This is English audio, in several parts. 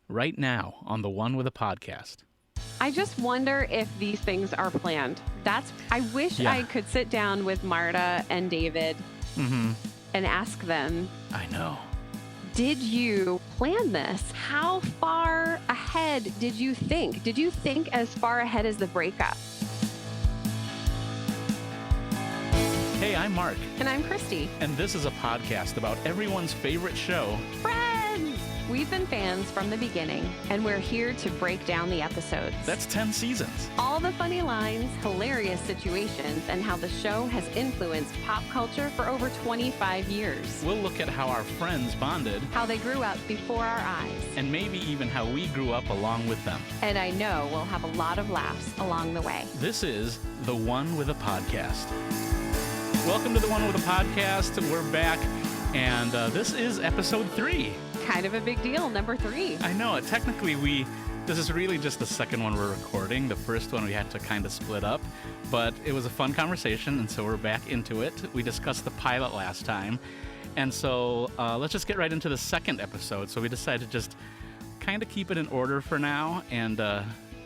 right now on The One with a Podcast. I just wonder if these things are planned. I wish I could sit down with Marta and David and ask them. I know. Did you plan this? How far ahead did you think? Did you think as far ahead as the breakup? Hey, I'm Mark. And I'm Kristi. And this is a podcast about everyone's favorite show, Friends! We've been fans from the beginning, and we're here to break down the episodes. That's 10 seasons. All the funny lines, hilarious situations, and how the show has influenced pop culture for over 25 years. We'll look at how our friends bonded, How they grew up before our eyes. and maybe even how we grew up along with them. And I know we'll have a lot of laughs along the way. This is The One with a Podcast. Welcome to The One with a Podcast. We're back, and this is episode 3. Kind of a big deal, number 3. I know. Technically, this is really just the second one we're recording. The first one we had to kind of split up, but it was a fun conversation, and so we're back into it. We discussed the pilot last time, and so let's just get right into the second episode. So we decided to just kind of keep it in order for now, and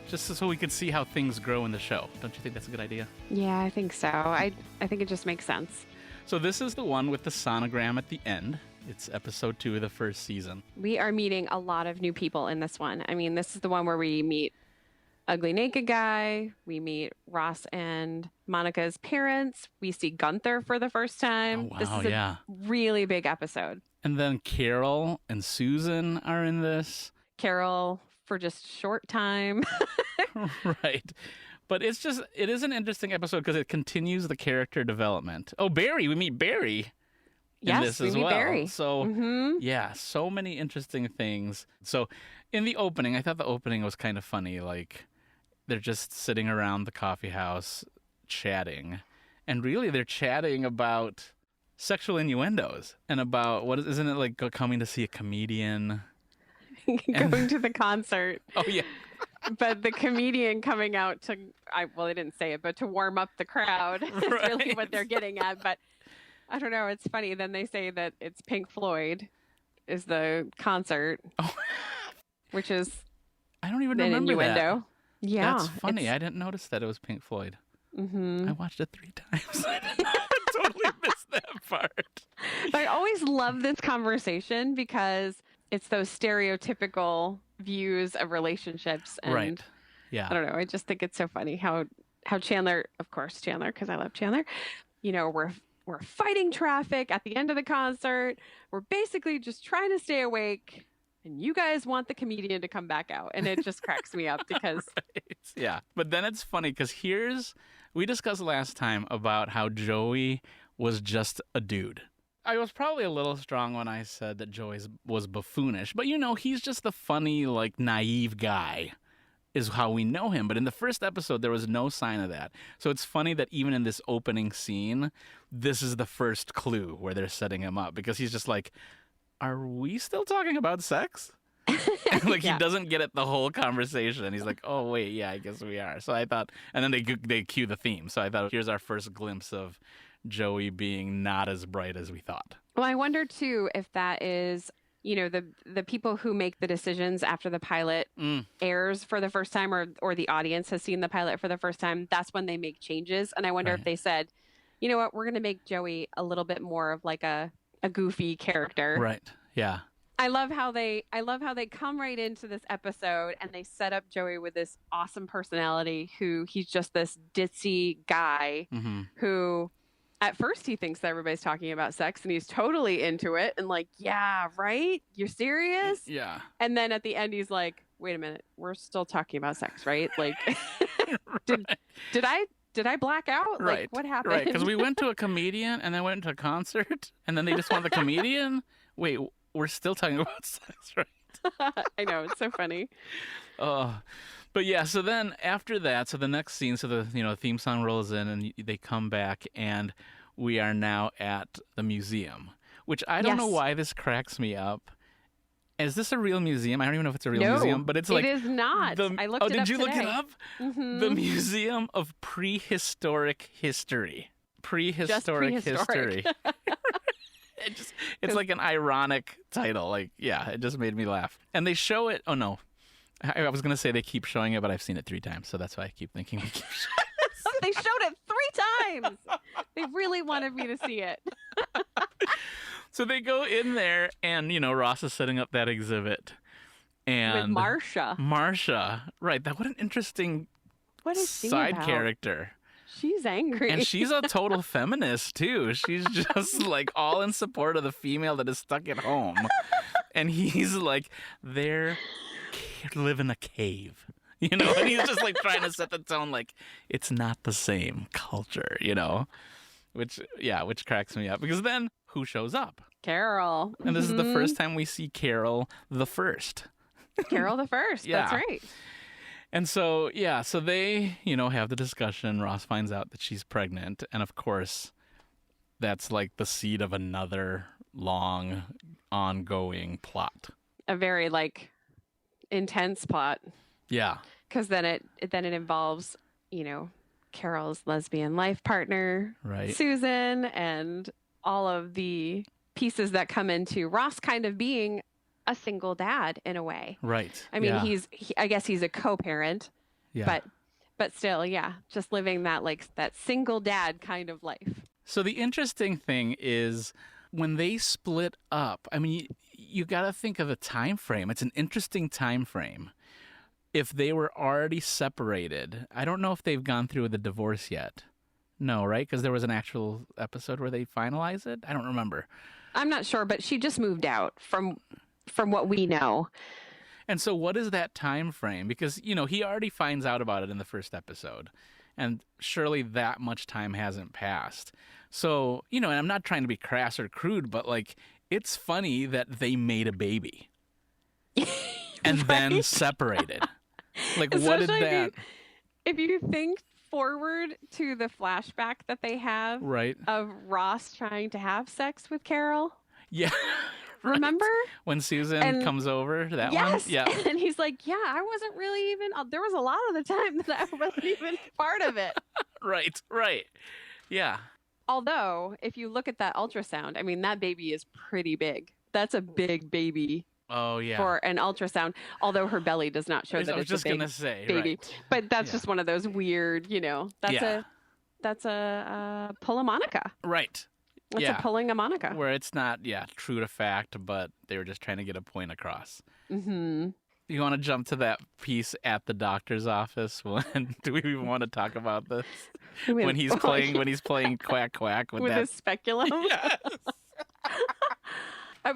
just so we could see how things grow in the show. Don't you think that's a good idea? Yeah, I think so. I think it just makes sense. So this is the one with the sonogram at the end. It's episode 2 of the first season. We are meeting a lot of new people in this one. I mean, this is the one where we meet Ugly Naked Guy. We meet Ross and Monica's parents. We see Gunther for the first time. Oh, wow, this is a really big episode. And then Carol and Susan are in this. Carol for just short time. Right. But it is an interesting episode because it continues the character development. Oh, Barry. We meet Barry. Yes, we meet Barry. So, yeah, so many interesting things. So, in the opening, I thought the opening was kind of funny. Like, they're just sitting around the coffee house chatting. And really, they're chatting about sexual innuendos and about, isn't it like coming to see a comedian? Going to the concert. Oh, yeah. But the comedian coming out they didn't say it, but to warm up the crowd is really what they're getting at. But I don't know. It's funny. Then they say that it's Pink Floyd is the concert, which is I don't even an remember innuendo. that. Yeah. That's funny. I didn't notice that it was Pink Floyd. Mm-hmm. I watched it 3 times. I totally missed that part. But I always love this conversation because it's those stereotypical views of relationships. And Right. Yeah. I don't know. I just think it's so funny how Chandler, of course, Chandler, because I love Chandler, we're fighting traffic at the end of the concert. We're basically just trying to stay awake. And you guys want the comedian to come back out. And it just cracks me up because... Right. Yeah. But then it's funny because we discussed last time about how Joey was just a dude. I was probably a little strong when I said that Joey was buffoonish. But, he's just the funny, naive guy is how we know him. But in the first episode, there was no sign of that. So it's funny that even in this opening scene, this is the first clue where they're setting him up. Because he's just like, are we still talking about sex? And he doesn't get it the whole conversation. And he's like, oh, wait, yeah, I guess we are. So I thought, and then they cue the theme. So I thought, here's our first glimpse of Joey being not as bright as we thought. Well, I wonder, too, if that is, the people who make the decisions after the pilot airs for the first time or the audience has seen the pilot for the first time. That's when they make changes. And I wonder if they said, you know what, we're going to make Joey a little bit more of like a goofy character. Right. Yeah. I love how they come right into this episode and they set up Joey with this awesome personality who he's just this ditzy guy who at first he thinks that everybody's talking about sex and he's totally into it and like, yeah, right? You're serious? Yeah. And then at the end he's like, wait a minute, we're still talking about sex, right? Like did I black out? Right. Like what happened? Right, because we went to a comedian and then went to a concert and then they just want the comedian? Wait, we're still talking about sex, right? I know, it's so funny. But yeah, so then after that, so the next scene, so the theme song rolls in and they come back and we are now at the museum, which I don't know why this cracks me up. Is this a real museum? I don't even know if it's a real museum, but it's like... it is not. I looked it up did you today. look it up? Mm-hmm. The Museum of Prehistoric History. Prehistoric history. It's like an ironic title. Like, yeah, it just made me laugh. And they show it. Oh, no. I was going to say they keep showing it, but I've seen it 3 times. So that's why I keep thinking they keep showing it. They showed it 3 times. They really wanted me to see it. So they go in there and, Ross is setting up that exhibit. And with Marsha. Marsha. Right. What an interesting side character. She's angry. And she's a total feminist, too. She's just like all in support of the female that is stuck at home. And he's like, they live in a cave. And he's just like trying to set the tone like it's not the same culture, which cracks me up. Because then who shows up? Carol. And this is the first time we see Carol the First. Carol the First. Yeah. That's right. And so, so they, have the discussion. Ross finds out that she's pregnant. And of course, that's like the seed of another long, ongoing plot. A very intense plot. Yeah. Because then it involves, Carol's lesbian life partner, right, Susan, and all of the pieces that come into Ross kind of being a single dad in a way. Right. I mean, I guess he's a co-parent, yeah, but still, just living that that single dad kind of life. So the interesting thing is when they split up, I mean, you got to think of the time frame. It's an interesting time frame. If they were already separated, I don't know if they've gone through the divorce yet. No, right? Because there was an actual episode where they finalized it. I don't remember. I'm not sure, but she just moved out from what we know. And so what is that time frame? Because, he already finds out about it in the first episode. And surely that much time hasn't passed. So, and I'm not trying to be crass or crude, but it's funny that they made a baby and then separated. What did that... If you think forward to the flashback that they have right, of Ross trying to have sex with Carol. Yeah. Right. Remember? When Susan comes over, that yes. one? Yeah. And he's like, I wasn't really even, there was a lot of the time that I wasn't even part of it. Right. Yeah. Although, if you look at that ultrasound, I mean, that baby is pretty big. That's a big baby. Oh, yeah. For an ultrasound, although her belly does not show that it's a big baby. Right. But that's just one of those weird, that's a pull a Monica. Right. That's a pulling a Monica. Where it's not, true to fact, but they were just trying to get a point across. Mm-hmm. You want to jump to that piece at the doctor's office? Do we even want to talk about this? When he's playing quack quack with his speculum. Yes.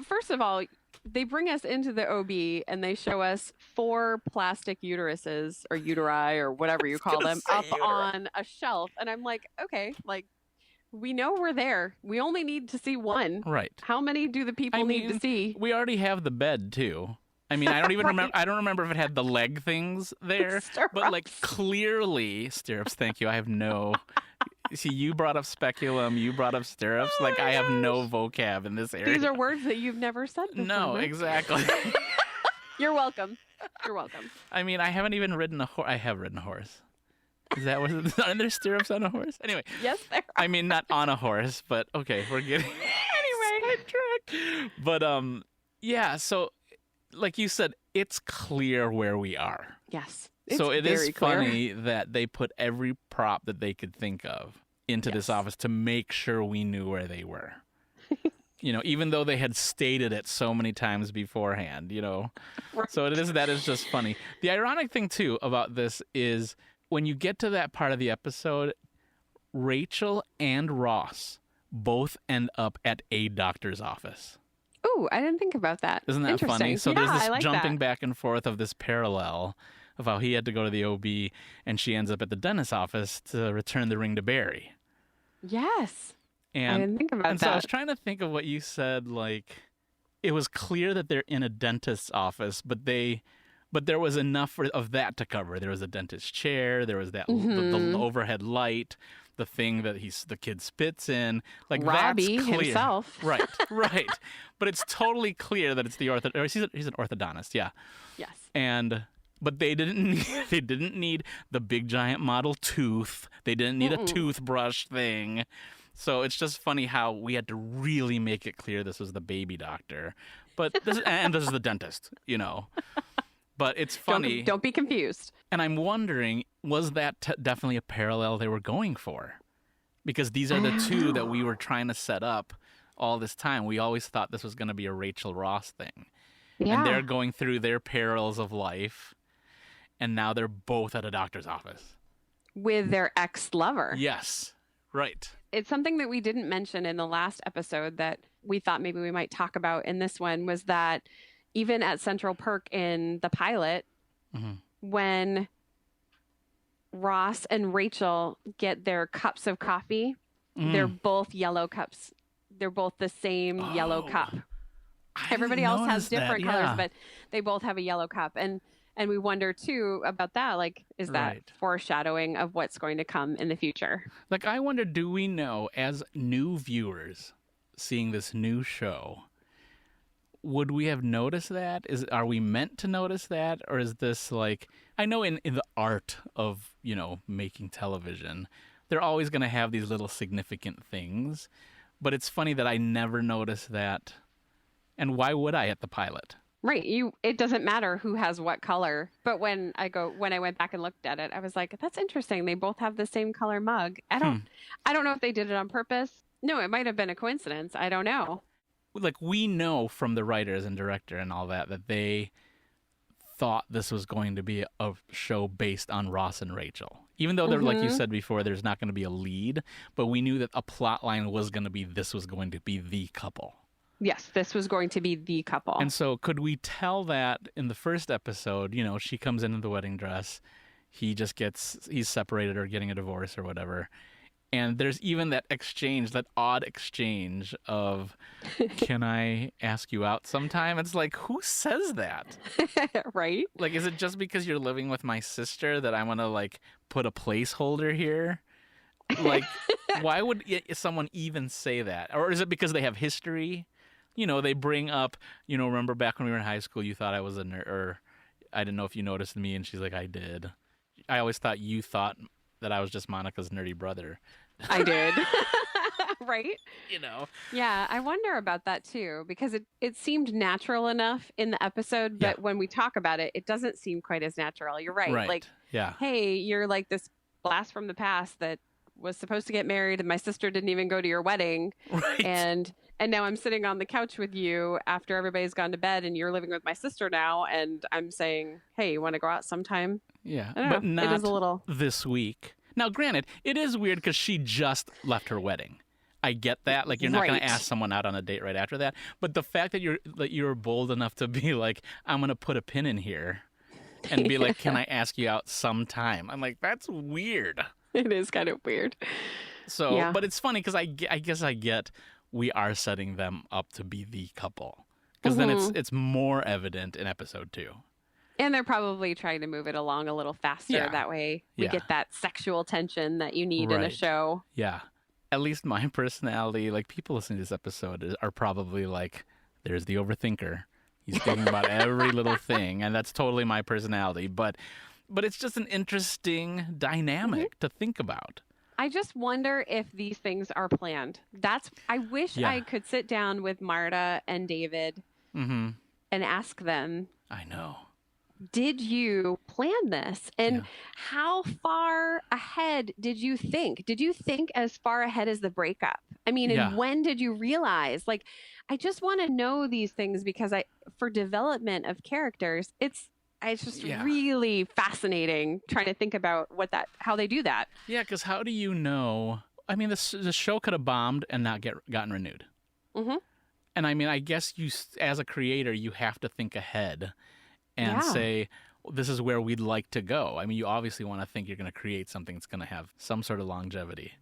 First of all, they bring us into the OB and they show us 4 plastic uteruses or uteri or whatever you call them up on a shelf. And I'm like, okay, we know we're there. We only need to see one. Right. How many do the people need to see? We already have the bed too. I mean, I don't even remember. I don't remember if it had the leg things there, but clearly stirrups. Thank you. I have no. See, you brought up speculum. You brought up stirrups. I have no vocab in this area. These are words that you've never said before. No, exactly. You're welcome. I mean, I haven't even ridden a horse. I have ridden a horse. Is that what? Are there stirrups on a horse? Anyway. Yes, there are. I mean, not on a horse, but okay, we're getting sidetracked. But yeah. So, like you said, it's clear where we are. Yes. So it is clear. funny that they put every prop that they could think of into this office to make sure we knew where they were. Even though they had stated it so many times beforehand, Right. So that is just funny. The ironic thing, too, about this is when you get to that part of the episode, Rachel and Ross both end up at a doctor's office. Oh, I didn't think about that. Isn't that funny? So there's this jumping that. back and forth of this parallel of how he had to go to the OB and she ends up at the dentist's office to return the ring to Barry. Yes. And, I didn't think about that. And so I was trying to think of what you said, it was clear that they're in a dentist's office, but there was enough of that to cover. There was a dentist's chair, there was that the overhead light, the thing that the kid spits in. Robbie that's clear. Himself. Right. But it's totally clear that it's the he's an orthodontist, yeah. Yes. But they didn't need the big giant model tooth. They didn't need a toothbrush thing. So it's just funny how we had to really make it clear this was the baby doctor, and this is the dentist, But it's funny. Don't be confused. And I'm wondering, was that definitely a parallel they were going for? Because these are the two that we were trying to set up all this time. We always thought this was going to be a Rachel Ross thing. Yeah. And they're going through their perils of life, and now they're both at a doctor's office. With their ex-lover. Yes, right. It's something that we didn't mention in the last episode that we thought maybe we might talk about in this one, was that even at Central Perk in the pilot, when Ross and Rachel get their cups of coffee, they're both yellow cups. They're both the same yellow cup. Everybody else has different colors, but they both have a yellow cup. And we wonder, too, about that. Like, is that foreshadowing of what's going to come in the future? Like, I wonder, do we know, as new viewers seeing this new show, would we have noticed that? Are we meant to notice that? Or is this like, I know in the art of, making television, they're always going to have these little significant things. But it's funny that I never noticed that. And why would I at the pilot? Right. It doesn't matter who has what color. But when I went back and looked at it, I was like, that's interesting. They both have the same color mug. I don't know if they did it on purpose. No, it might have been a coincidence. I don't know. Like, we know from the writers and director and all that they thought this was going to be a show based on Ross and Rachel. Even though, like you said before, there's not going to be a lead, but we knew that a plot line was going to be the couple. Yes, this was going to be the couple. And so could we tell that in the first episode, she comes in the wedding dress, he's separated or getting a divorce or whatever. And there's even that odd exchange of, can I ask you out sometime? It's like, who says that? Right? Like, is it just because you're living with my sister that I'm going to, like, put a placeholder here? Like, why would someone even say that? Or is it because they have history? They bring up, remember back when we were in high school, you thought I was a nerd, or I didn't know if you noticed me. And she's like, I did. I always thought you thought that I was just Monica's nerdy brother. I did. Right? Yeah, I wonder about that too, because it seemed natural enough in the episode, but when we talk about it, it doesn't seem quite as natural. You're right. Like, hey, you're like this blast from the past that was supposed to get married and my sister didn't even go to your wedding. Right. And now I'm sitting on the couch with you after everybody's gone to bed and you're living with my sister now, and I'm saying, hey, you want to go out sometime? Yeah, but not it is a little... this week. Now, granted, it is weird because she just left her wedding. I get that. Like, you're not going to ask someone out on a date right after that. But the fact that you're bold enough to be like, I'm going to put a pin in here and be like, can I ask you out sometime? I'm like, that's weird. It is kind of weird. So, but it's funny because I guess I get we are setting them up to be the couple. Because then it's more evident in episode 2. And they're probably trying to move it along a little faster. Yeah. That way we get that sexual tension that you need in a show. Yeah. At least my personality, like, people listening to this episode are probably like, there's the overthinker. He's thinking about every little thing. And that's totally my personality. But it's just an interesting dynamic to think about. I just wonder if these things are planned. I wish I could sit down with Marta and David and ask them. I know. Did you plan this? And how far ahead did you think? Did you think as far ahead as the breakup? I mean, and when did you realize? Like, I just want to know these things because for development of characters, it's just really fascinating trying to think about how they do that. Yeah, because how do you know? I mean, the show could have bombed and not gotten renewed. Mm-hmm. And I mean, I guess you, as a creator, you have to think ahead and say, this is where we'd like to go. I mean, you obviously want to think you're going to create something that's going to have some sort of longevity.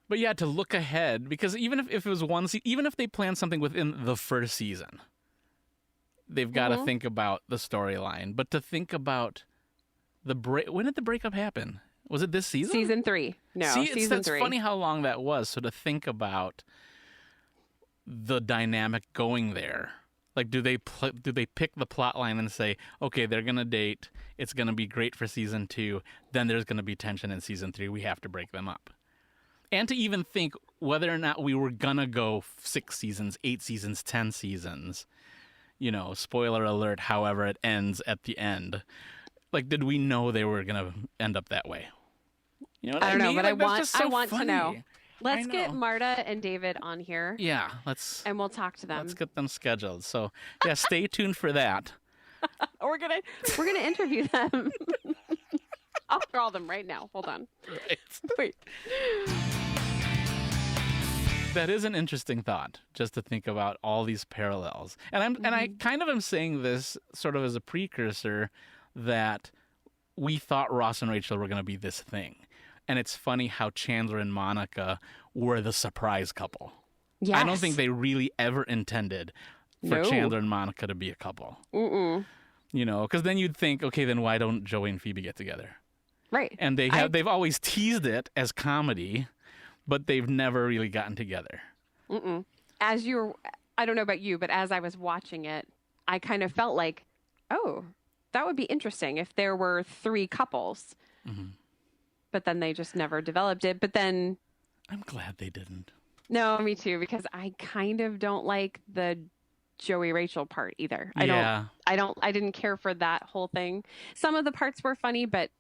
But yeah, to look ahead, because even if it was even if they plan something within the first season, they've got to think about the storyline. But to think about when did the breakup happen? Was it this season? Season 3. No, season 3. It's funny how long that was. So to think about the dynamic going there. Like, do they pick the plot line and say, okay, they're going to date. It's going to be great for season 2. Then there's going to be tension in season 3. We have to break them up. And to even think, whether or not we were gonna go 6 seasons, 8 seasons, 10 seasons, spoiler alert, however it ends at the end, like, did we know they were gonna end up that way? You know what I don't know, mean? but Like, I want to know. funny. Let's get Marta and David on here. Yeah, and we'll talk to them. Let's get them scheduled. So, yeah, stay tuned for that. we're gonna interview them. I'll call them right now. Hold on. Right. Wait. That is an interesting thought, just to think about all these parallels. And I kind of am saying this sort of as a precursor that we thought Ross and Rachel were going to be this thing. And it's funny how Chandler and Monica were the surprise couple. Yes. I don't think they really ever intended for Chandler and Monica to be a couple. Because then you'd think, okay, then why don't Joey and Phoebe get together? Right. And they've always teased it as comedy, but they've never really gotten together. I don't know about you, but as I was watching it, I kind of felt like, oh, that would be interesting if there were 3 couples. But then they just never developed it. But then I'm glad they didn't. No, me too, because I kind of don't like the Joey Rachel part either. I didn't care for that whole thing. Some of the parts were funny, but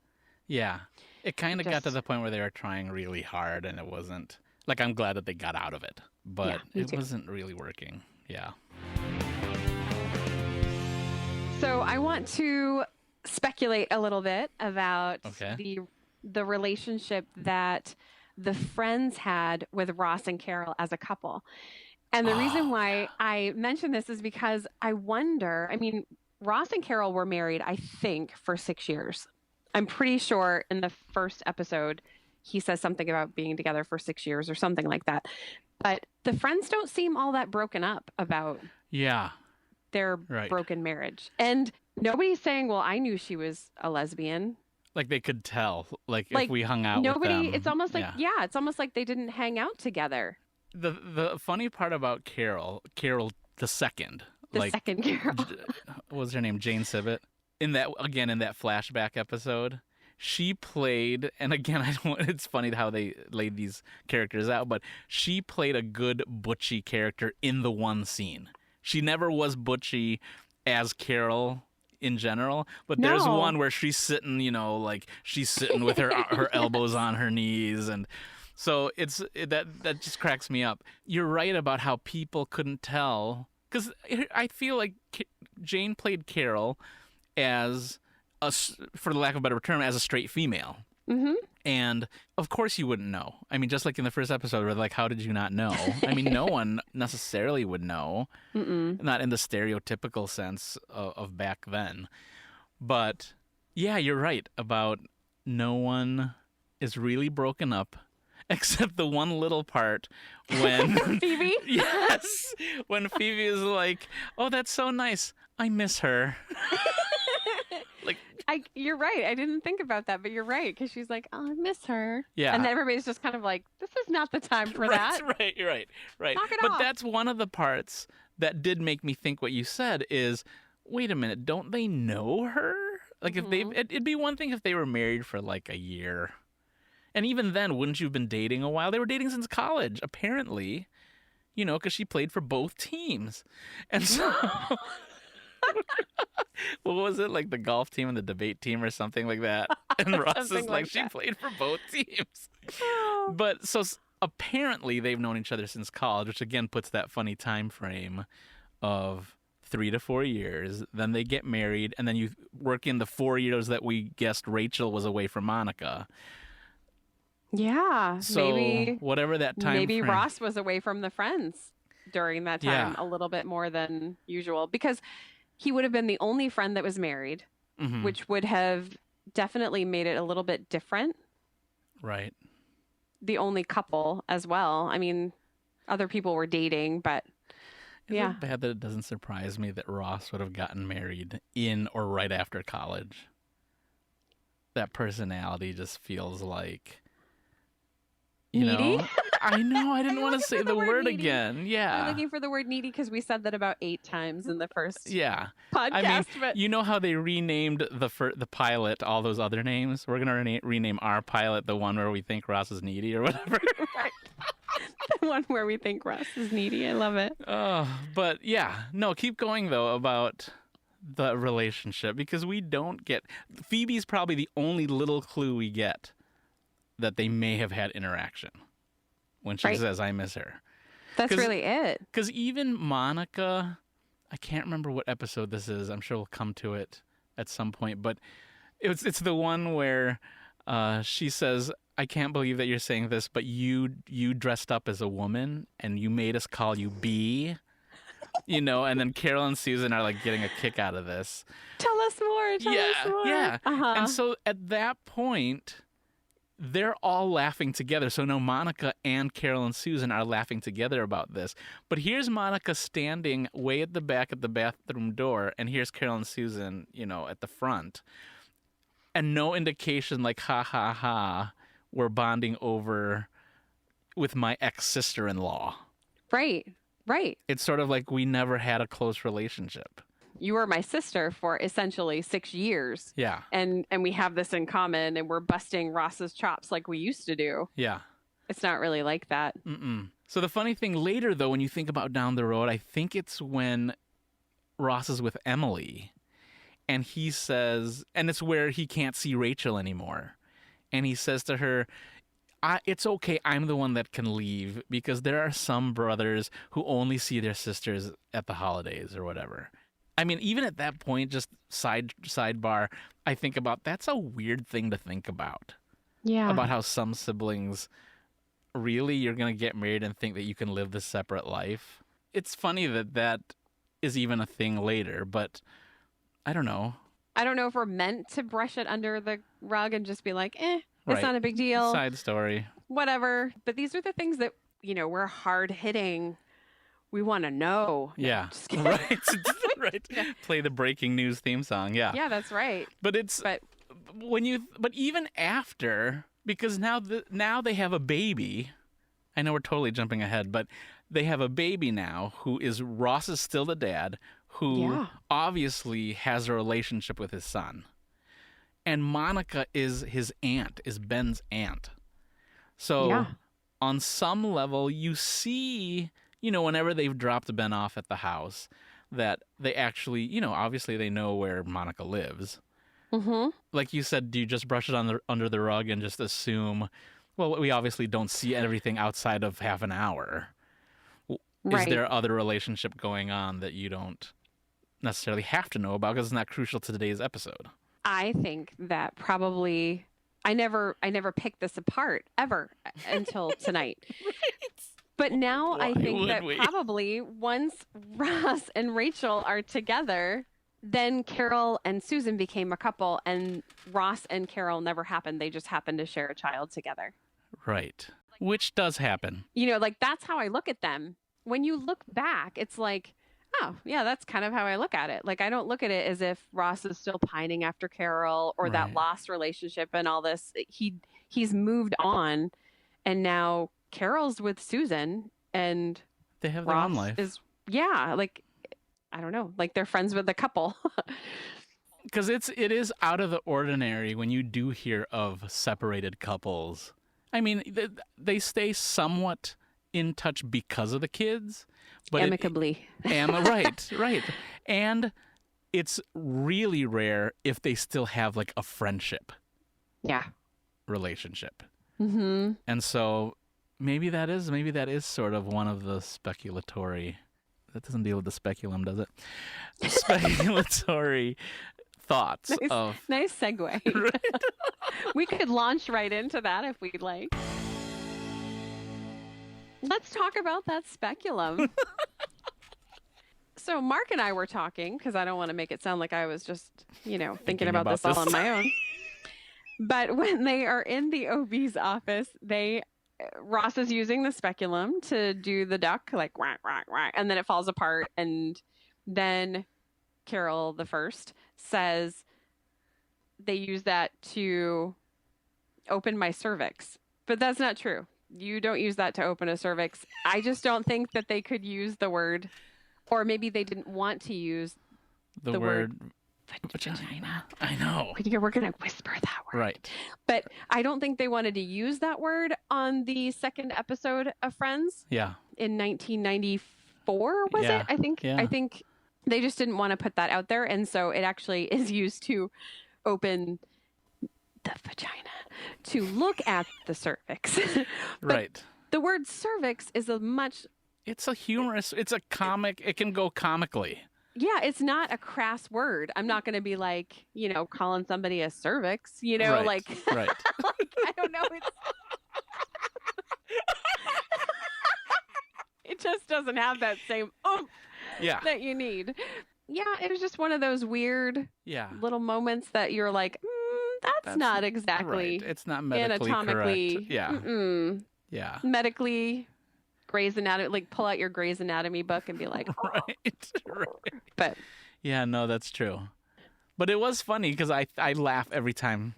yeah, it kind of got to the point where they were trying really hard, and it wasn't like, I'm glad that they got out of it, but it wasn't really working. Yeah. So I want to speculate a little bit about the relationship that the friends had with Ross and Carol as a couple. And the reason why I mention this is because I wonder, Ross and Carol were married, I think, for 6 years. I'm pretty sure in the first episode, he says something about being together for 6 years or something like that. But the friends don't seem all that broken up about their broken marriage. And nobody's saying, well, I knew she was a lesbian. Like, they could tell, like if we hung out with them. It's almost like, it's almost like they didn't hang out together. The funny part about Carol the second. Second Carol. What was her name? Jane Sibbett. In that flashback episode, she played, and again, it's funny how they laid these characters out, but she played a good butchy character in the one scene. She never was butchy as Carol in general, but there's one where she's sitting, she's sitting with her elbows on her knees, and so that just cracks me up. You're right about how people couldn't tell, because I feel like Jane played Carol as for the lack of a better term, as a straight female. And of course you wouldn't know. Just like in the first episode, where like, how did you not know? No one necessarily would know. Not in the stereotypical sense of back then. But yeah, you're right about no one is really broken up, except the one little part when Phoebe? Yes. When Phoebe is like, oh, that's so nice. I miss her. You're right. I didn't think about that, but you're right, because she's like, oh, I miss her. Yeah. And everybody's just kind of like, this is not the time for that. Right, you're right. Knock it off. But that's one of the parts that did make me think what you said is, wait a minute, don't they know her? Like, if it'd be one thing if they were married for like a year. And even then, wouldn't you have been dating a while? They were dating since college, apparently, because she played for both teams. And so... What was it, like the golf team and the debate team or something like that? And Ross is like she played for both teams. But so apparently they've known each other since college, which again puts that funny time frame of 3 to 4 years. Then they get married, and then you work in the 4 years that we guessed Rachel was away from Monica. Yeah. So whatever that time maybe frame. Ross was away from the friends during that time a little bit more than usual, because he would have been the only friend that was married, which would have definitely made it a little bit different. Right. The only couple as well. Other people were dating, but Is it bad that it doesn't surprise me that Ross would have gotten married in or right after college? That personality just feels like, needy? I know. I didn't want to say the word needy again. Yeah. We're looking for the word needy because we said that about 8 times in the first podcast. But you know how they renamed the pilot all those other names? We're going to rename our pilot the one where we think Ross is needy or whatever. Right. The one where we think Ross is needy. I love it. But yeah, no, keep going though about the relationship, because we don't get, Phoebe's probably the only little clue we get that they may have had interaction when she says, I miss her. That's really it. Because even Monica, I can't remember what episode this is. I'm sure we'll come to it at some point. But it's the one where she says, I can't believe that you're saying this, but you dressed up as a woman and you made us call you B. You know, and then Carol and Susan are like getting a kick out of this. Tell us more. Tell us more. Yeah. And so at that point, they're all laughing together. So now Monica and Carol and Susan are laughing together about this. But here's Monica standing way at the back at the bathroom door, and here's Carol and Susan, you know, at the front. And no indication like, ha, ha, ha, we're bonding over with my ex-sister-in-law. Right. It's sort of like we never had a close relationship. You were my sister for essentially 6 years. Yeah. And we have this in common, and we're busting Ross's chops like we used to do. Yeah. It's not really like that. So the funny thing later, though, when you think about down the road, I think it's when Ross is with Emily, and he says, and it's where he can't see Rachel anymore. And he says to her, it's okay, I'm the one that can leave, because there are some brothers who only see their sisters at the holidays or whatever. I mean, even at that point, just sidebar, I think about, that's a weird thing to think about. Yeah. About how some siblings, really, you're going to get married and think that you can live this separate life. It's funny that is even a thing later, but I don't know. I don't know if we're meant to brush it under the rug and just be like, it's not a big deal. Side story. Whatever. But these are the things that, you know, we're hard hitting. We want to know. Yeah. No, Right. Play the breaking news theme song. Yeah. Yeah, that's right. But even after, because now they have a baby. I know we're totally jumping ahead, but they have a baby now who is, Ross is still the dad, who obviously has a relationship with his son. And Monica is his aunt, is Ben's aunt. So on some level, you see, you know, whenever they've dropped Ben off at the house, that they actually, you know, obviously they know where Monica lives. Mm-hmm. Like you said, do you just brush it under the rug and just assume, well, we obviously don't see everything outside of half an hour. Is there other relationship going on that you don't necessarily have to know about because it's not crucial to today's episode? I think that probably I never picked this apart ever until tonight. But now I think that probably once Ross and Rachel are together, then Carol and Susan became a couple, and Ross and Carol never happened. They just happened to share a child together. Right. Which does happen. You know, like that's how I look at them. When you look back, it's like, oh, yeah, that's kind of how I look at it. Like, I don't look at it as if Ross is still pining after Carol or that lost relationship and all this. He's moved on, and now Carol's with Susan, and they have their own life. Like, I don't know, like they're friends with the couple. Because it is out of the ordinary when you do hear of separated couples. I mean, they stay somewhat in touch because of the kids, but amicably. Right. And it's really rare if they still have like a friendship. Yeah. Relationship. Mm-hmm. And so maybe that is sort of one of the speculatory. That doesn't deal with the speculum, does it? Speculatory thoughts of. Nice segue. Right? We could launch right into that if we'd like. Let's talk about that speculum. So Mark and I were talking, because I don't want to make it sound like I was just, thinking about this all on my own. But when they are in the OB's office, Ross is using the speculum to do the duck, like, quack, quack, quack, and then it falls apart. And then Carol, the first, says they use that to open my cervix. But that's not true. You don't use that to open a cervix. I just don't think that they could use the word, or maybe they didn't want to use the word Vagina. I know. We're going to whisper that word. Right. But I don't think they wanted to use that word on the second episode of Friends. Yeah. In 1994, was it? I think they just didn't want to put that out there. And so it actually is used to open the vagina, to look at the cervix. Right. The word cervix is it's a humorous, it's a comic, it can go comically. Yeah, it's not a crass word. I'm not going to be like, calling somebody a cervix, right. Right. Like, I don't know. It just doesn't have that same that you need. Yeah, it was just one of those weird little moments that you're like, that's not exactly right. It's not medically anatomically correct. Yeah. Yeah. Medically, Grey's Anatomy, like pull out your Grey's Anatomy book and be like, right. But yeah, no, that's true. But it was funny because I laugh every time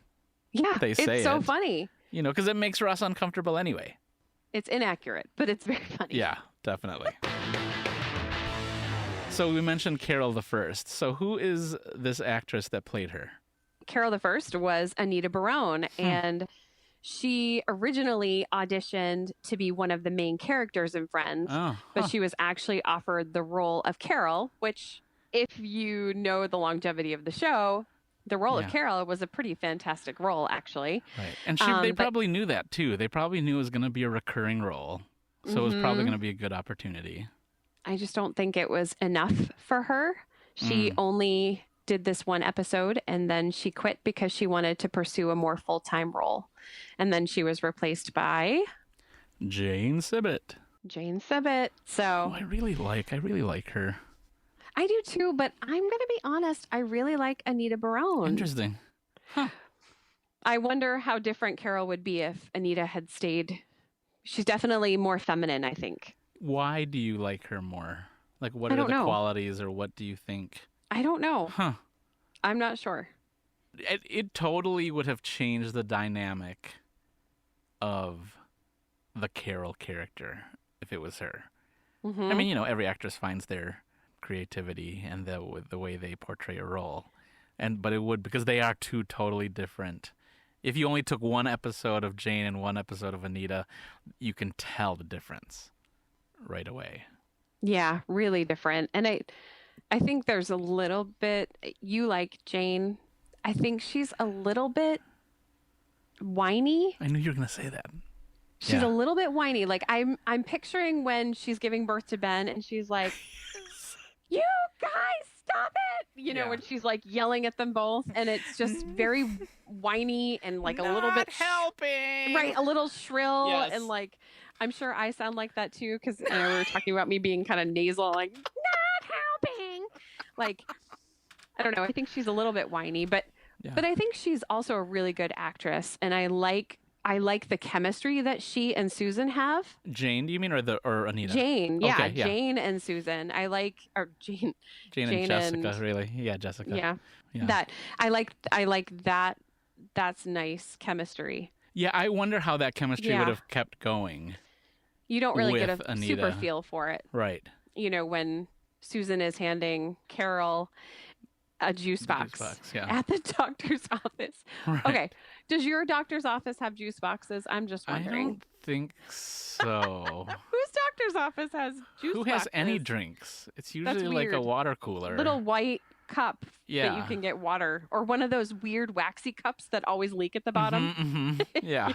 they say it. It's so funny. Because it makes Ross uncomfortable anyway. It's inaccurate, but it's very funny. Yeah, definitely. So we mentioned Carol the First. So who is this actress that played her? Carol the First was Anita Barone, and she originally auditioned to be one of the main characters in Friends, but she was actually offered the role of Carol, which, if you know the longevity of the show, the role of Carol was a pretty fantastic role, actually. Right. And they probably knew that, too. They probably knew it was going to be a recurring role, so it was probably going to be a good opportunity. I just don't think it was enough for her. She only did this one episode, and then she quit because she wanted to pursue a more full-time role. And then she was replaced by Jane Sibbett. So I really like her. I do too, but I'm going to be honest, I really like Anita Barone. Interesting. Huh. I wonder how different Carol would be if Anita had stayed. She's definitely more feminine, I think. Why do you like her more? Like, what are the qualities, or what do you think? I don't know. Huh. I'm not sure. It totally would have changed the dynamic of the Carol character if it was her. Mm-hmm. I mean, every actress finds their creativity and the way they portray a role. But it would, because they are two totally different. If you only took one episode of Jane and one episode of Anita, you can tell the difference right away. Yeah, really different. And I think there's a little bit, you like Jane. I think she's a little bit whiny. I knew you were going to say that. She's a little bit whiny. Like I'm picturing when she's giving birth to Ben and she's like, you guys, stop it. When she's like yelling at them both, and it's just very whiny and like a little bit helping. Right. A little shrill. Yes. And like, I'm sure I sound like that too. Cause we were talking about me being kind of nasal, like not helping. Like, I don't know. I think she's a little bit whiny, but I think she's also a really good actress. And I like the chemistry that she and Susan have. Jane, do you mean, or Anita? Jane, yeah, okay, Jane and Susan. Jane and Jessica, really? Yeah, Jessica. Yeah. That I like that. That's nice chemistry. Yeah, I wonder how that chemistry would have kept going. You don't really get a Anita. super feel for it, right? When Susan is handing Carol a juice box at the doctor's office. Right. Okay. Does your doctor's office have juice boxes? I'm just wondering. I don't think so. Whose doctor's office has juice boxes? Who has any drinks? It's usually like a water cooler. Little white cup that you can get water, or one of those weird waxy cups that always leak at the bottom. Mm-hmm. Yeah.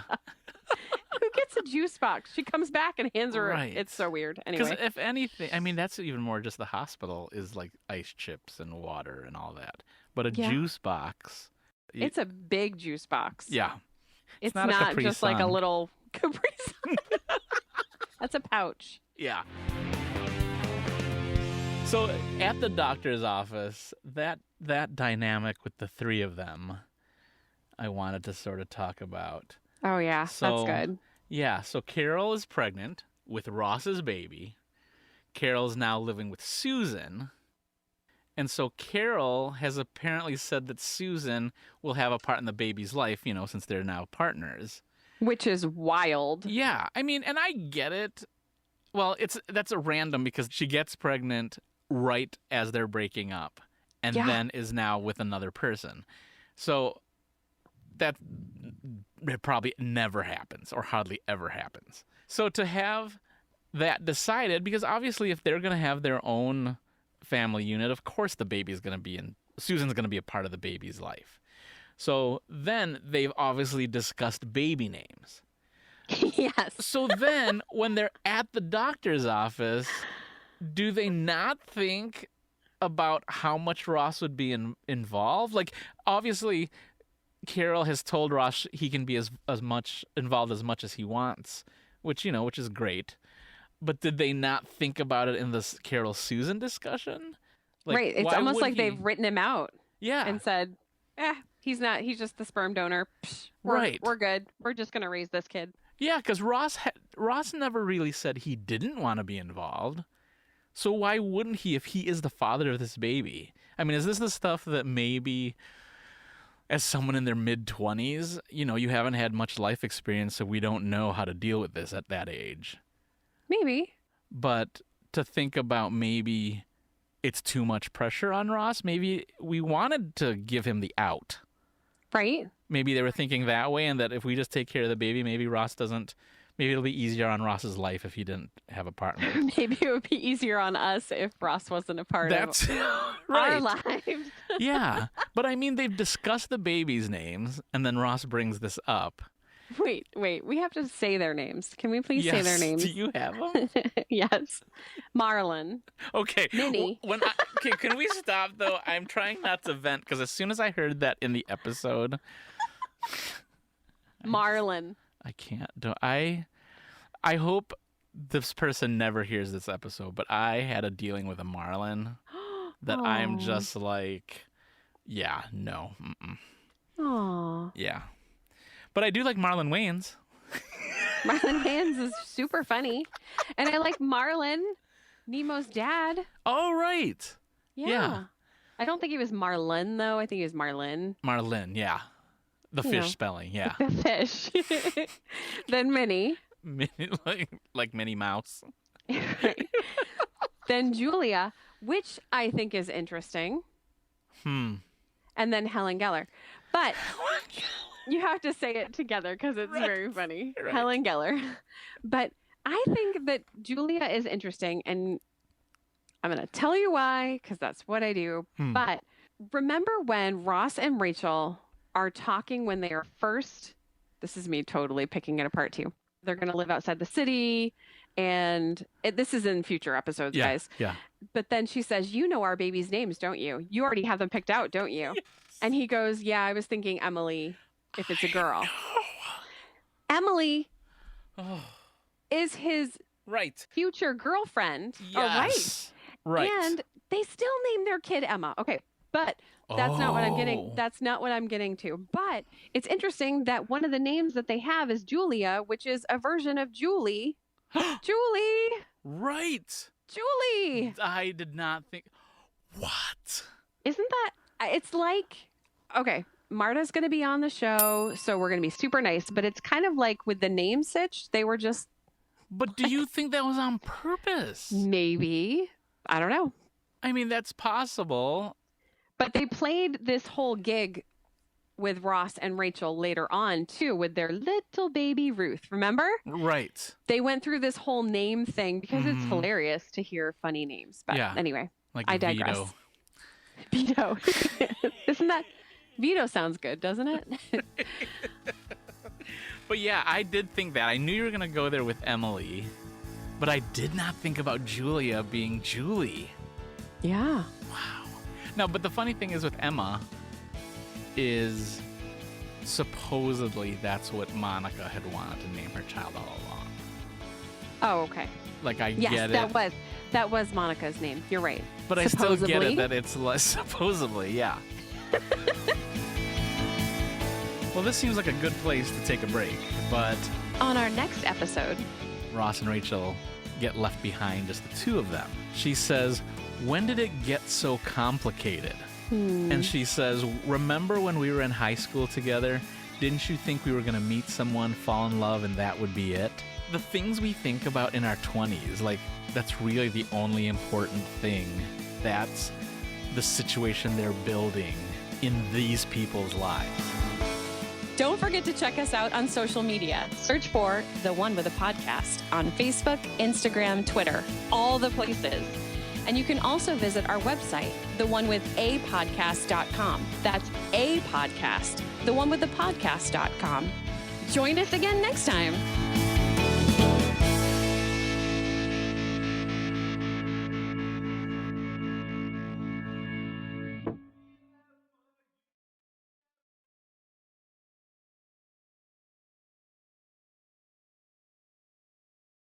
Who gets a juice box? She comes back and hands her. Right. It's so weird. Anyway. Because if anything, I mean, that's even more just the hospital is like ice chips and water and all that. But a juice box. It's a big juice box. Yeah. It's not just like a little Capri Sun. That's a pouch. Yeah. So at the doctor's office, that dynamic with the three of them, I wanted to sort of talk about. Oh, yeah. That's good. Yeah. So Carol is pregnant with Ross's baby. Carol's now living with Susan. And so Carol has apparently said that Susan will have a part in the baby's life, since they're now partners. Which is wild. Yeah. I mean, and I get it. Well, that's a random because she gets pregnant right as they're breaking up. and then is now with another person. So that probably never happens or hardly ever happens. So to have that decided, because obviously if they're going to have their own family unit, of course the baby's going to be Susan's going to be a part of the baby's life. So then they've obviously discussed baby names. Yes. So then when they're at the doctor's office, do they not think about how much Ross would be involved? Like, obviously, Carol has told Ross he can be as much involved as he wants, which is great. But did they not think about it in this Carol-Susan discussion? Like, right. It's almost like they've written him out. Yeah. And said, he's not. He's just the sperm donor. Right. We're good. We're just going to raise this kid. Yeah, because Ross never really said he didn't want to be involved. So why wouldn't he if he is the father of this baby? I mean, is this the stuff that maybe as someone in their mid-20s, you haven't had much life experience, so we don't know how to deal with this at that age? Maybe. But to think about maybe it's too much pressure on Ross, maybe we wanted to give him the out. Right. Maybe they were thinking that way, and that if we just take care of the baby, maybe it'll be easier on Ross's life if he didn't have a partner. Maybe it would be easier on us if Ross wasn't a part of our lives. Yeah. But I mean, they've discussed the babies' names, and then Ross brings this up. Wait. We have to say their names. Can we please say their names? Do you have them? Yes. Marlon. Okay. Minnie. Okay, can we stop, though? I'm trying not to vent, because as soon as I heard that in the episode... Marlon. I can't. I hope this person never hears this episode, but I had a dealing with a Marlon that I'm just like, yeah, no. Mm-mm. Aww. Yeah. But I do like Marlon Wayans. Marlon Wayans is super funny. And I like Marlon, Nemo's dad. Oh, right. Yeah. I don't think he was Marlon, though. I think he was Marlin. Marlin, yeah. The fish spelling, yeah. The fish. Then Minnie. Minnie, like Minnie Mouse. Right. Then Julia, which I think is interesting. And then Helen Geller. But you have to say it together because it's very funny. Right. Helen Geller. But I think that Julia is interesting, and I'm going to tell you why, because that's what I do. But remember when Ross and Rachel are talking when they are first, this is me totally picking it apart too. They're going to live outside the city, and this is in future episodes, guys. Yeah. But then she says, you know our baby's names, don't you? You already have them picked out, don't you? Yes. And he goes, yeah, I was thinking Emily if it's a girl. Emily is his future girlfriend. Yes. Right. And they still name their kid Emma. Okay. But that's not what I'm getting. That's not what I'm getting to. But it's interesting that one of the names that they have is Julia, which is a version of Julie. Julie. Right. Julie. I did not think. What? Isn't that? It's like, okay, Marta's going to be on the show, so we're going to be super nice. But it's kind of like with the name sitch, they were just. But do you think that was on purpose? Maybe. I don't know. I mean, that's possible. But they played this whole gig with Ross and Rachel later on, too, with their little baby Ruth. Remember? Right. They went through this whole name thing because it's hilarious to hear funny names. But anyway, like I digress. Vito. Isn't that... Vito sounds good, doesn't it? But yeah, I did think that. I knew you were going to go there with Emily, but I did not think about Julia being Julie. Yeah. Wow. No, but the funny thing is with Emma is supposedly that's what Monica had wanted to name her child all along. Oh, okay. Like, I get it. That was Monica's name. You're right. But I still get it that it's less supposedly, yeah. Well, this seems like a good place to take a break, but... On our next episode... Ross and Rachel get left behind, just the two of them. She says, when did it get so complicated? And she says, remember when we were in high school together? Didn't you think we were going to meet someone, fall in love, and that would be it? The things we think about in our 20s, like, that's really the only important thing. That's the situation they're building in these people's lives. Don't forget to check us out on social media. Search for The One with a Podcast on Facebook, Instagram, Twitter, all the places. And you can also visit our website, theonewithapodcast.com. That's a podcast, theonewithapodcast.com. Join us again next time.